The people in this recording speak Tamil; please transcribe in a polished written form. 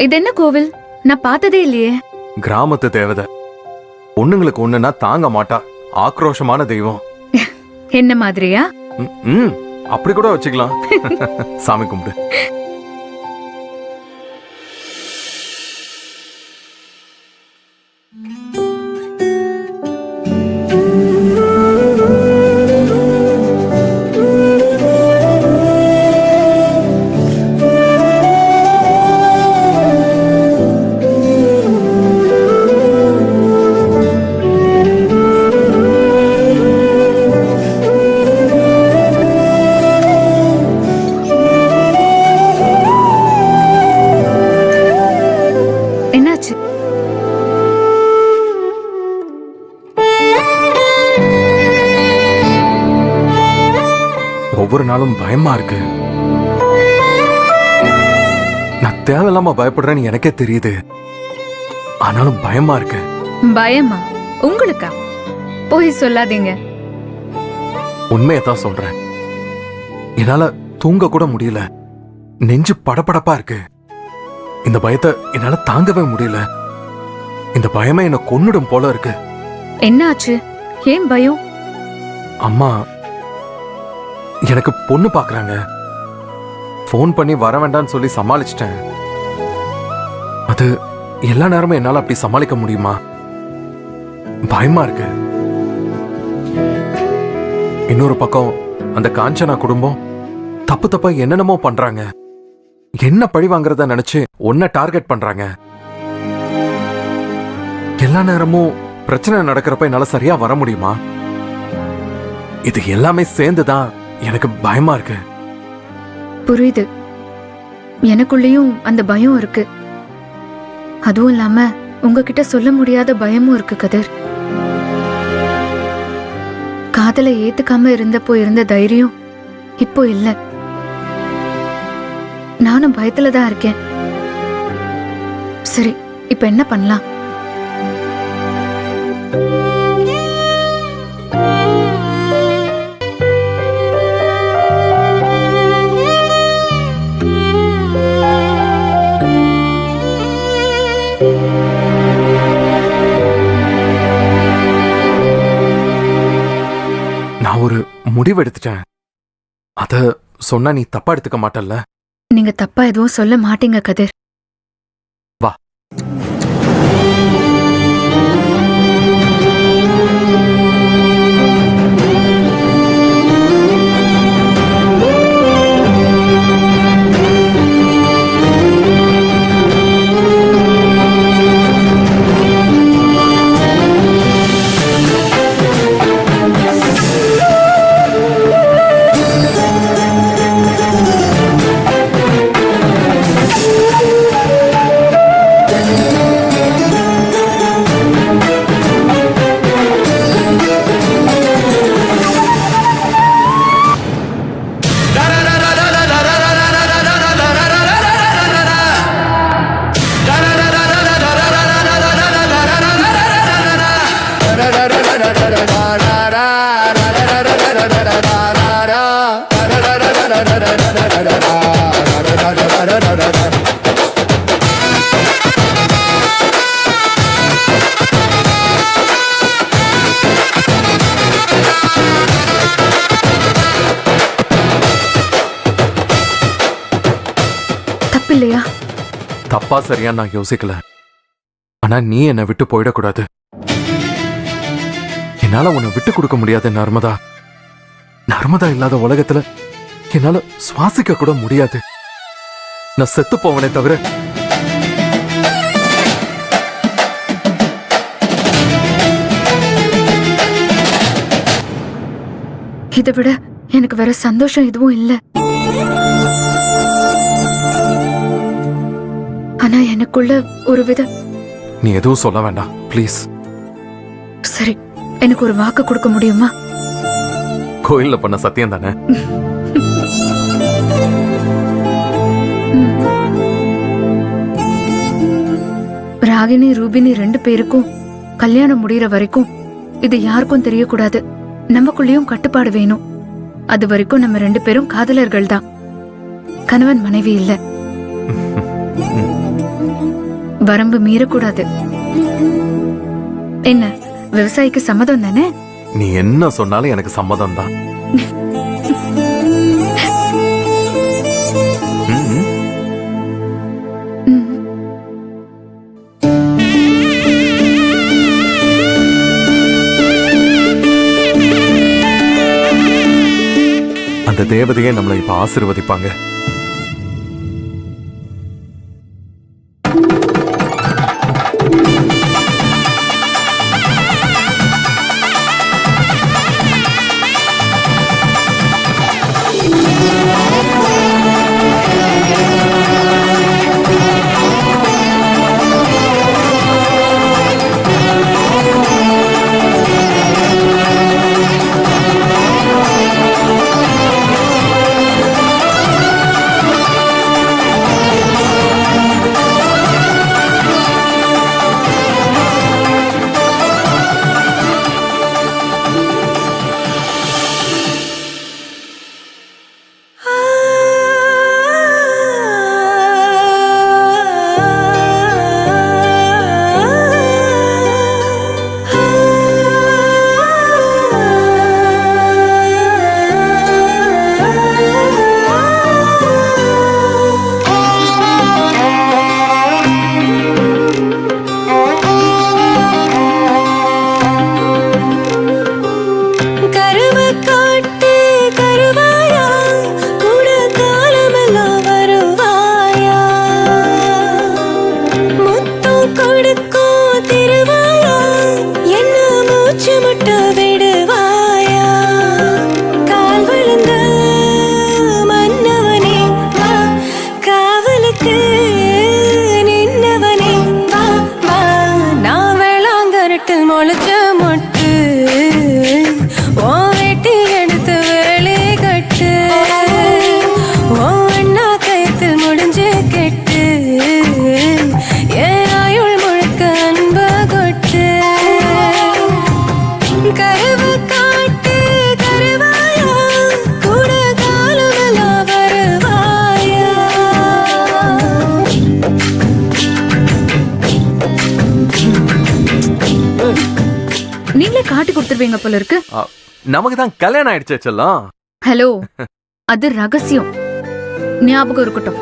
இது என்ன கோவில்? நான் பார்த்ததே இல்லையே. கிராமத்து தேவதை. பொண்ணுங்களுக்கு ஒண்ணுன்னா தாங்க மாட்டா. ஆக்ரோஷமான தெய்வம். என்ன மாதிரியா? ம், அப்படி கூட வச்சுக்கலாம். சாமி கும்பிடு. என்னாச்சு? ஒவ்வொரு நாளும் பயமா இருக்கு. நான் தேவையில்லாம பயப்படுறேன்னு எனக்கே தெரியுது. ஆனாலும் பயமா இருக்கு. பயமா? உங்களுக்கா? போய் சொல்லாதீங்க. உண்மையத்தான் சொல்றேன். என்னால தூங்க கூட முடியல. நெஞ்சு படபடப்பா இருக்கு. இந்த பயத்தை என்னால தாங்கவே முடியல. இந்த பயமே என்ன கொன்னுடும் போல இருக்கு. என்னாச்சு? ஏன் பயம்? அம்மா எனக்கு பொண்ணு பாக்குறாங்க. ஃபோன் பண்ணி வர வேண்டாம்னு சொல்லி சமாளிச்சிட்டேன். அது எல்லா நேரமும் என்னால அப்படி சமாளிக்க முடியுமா? பயமா இருக்கு. இன்னொரு பக்கம் அந்த காஞ்சனா குடும்பம் தப்பு தப்பா என்னென்னமோ பண்றாங்க. என்ன பழி வாங்குறத நினைச்சு உன்னை டார்கெட் பண்றாங்க. எல்லா நேரமும் பிரச்சனை நடக்கிறப்ப என்னால சரியா வர முடியுமா? இது எல்லாமே சேர்ந்துதான் எனக்கு பயமா இருக்கு. புரியுது. எனக்குள்ளேயும் அந்த பயம் இருக்கு. அதுவும் இல்லாம உங்ககிட்ட சொல்ல முடியாத பயமும் இருக்கு கதிர். காதலை ஏத்துக்காம இருந்தப்போ இருந்த தைரியம் இப்போ இல்ல. நானும் பயத்துல தான் இருக்கேன். சரி, இப்ப என்ன பண்ணலாம்? நான் ஒரு முடிவு எடுத்துட்டேன். அத சொன்னா நீ தப்பா எடுத்துக்க மாட்டல்ல? நீங்க தப்பா எதுவும் சொல்ல மாட்டீங்க கதிர். வா. தப்பில்லையா? தப்பா சரியா நான் யோசிக்கல. ஆனா நீ என்னை விட்டு போயிடக்கூடாது. என்னால உன்னை விட்டு கொடுக்க முடியாது நர்மதா. நர்மதா இல்லாத உலகத்துல என்னால சுவாசிக்க கூட முடியாது. நான் செத்து போவனே தவிர. இதை விட எனக்கு வேற சந்தோஷம் எதுவும் இல்ல. ஆனா எனக்குள்ள ஒரு வித. நீ எதுவும் சொல்ல வேண்டாம் ப்ளீஸ். சரி, எனக்கு ஒரு வாக்கு கொடுக்க முடியுமா? கோயில்ல பண்ண சத்தியம் தானே? ராகினி ரூபினி 2 பேருக்கும் கல்யாணம் முடியற வரைக்கும் இது யாருக்கும் தெரியக்கூடாது. நமக்குள்ளேயும் கட்டுப்பாடு வேணும். அது வரைக்கும் நம்ம 2 பேரும் காதலர்கள் தான், கணவன் மனைவி இல்ல. வரம்பு மீறக்கூடாது. என்ன, விவசாயிக்கு சம்மதம் தானே? நீ என்ன சொன்னாலும் எனக்கு சம்மதம் தான். அந்த தேவதையே நம்மளை இப்ப ஆசீர்வதிப்பாங்க. நீங்களே காட்டி கொடுத்துருவீங்க போல இருக்கு. நமக்கு தான் கல்யாணம் ஆயிடுச்சு செல்லம். ஹலோ, அது ரகசியம், ஞாபகம் இருக்கட்டும்.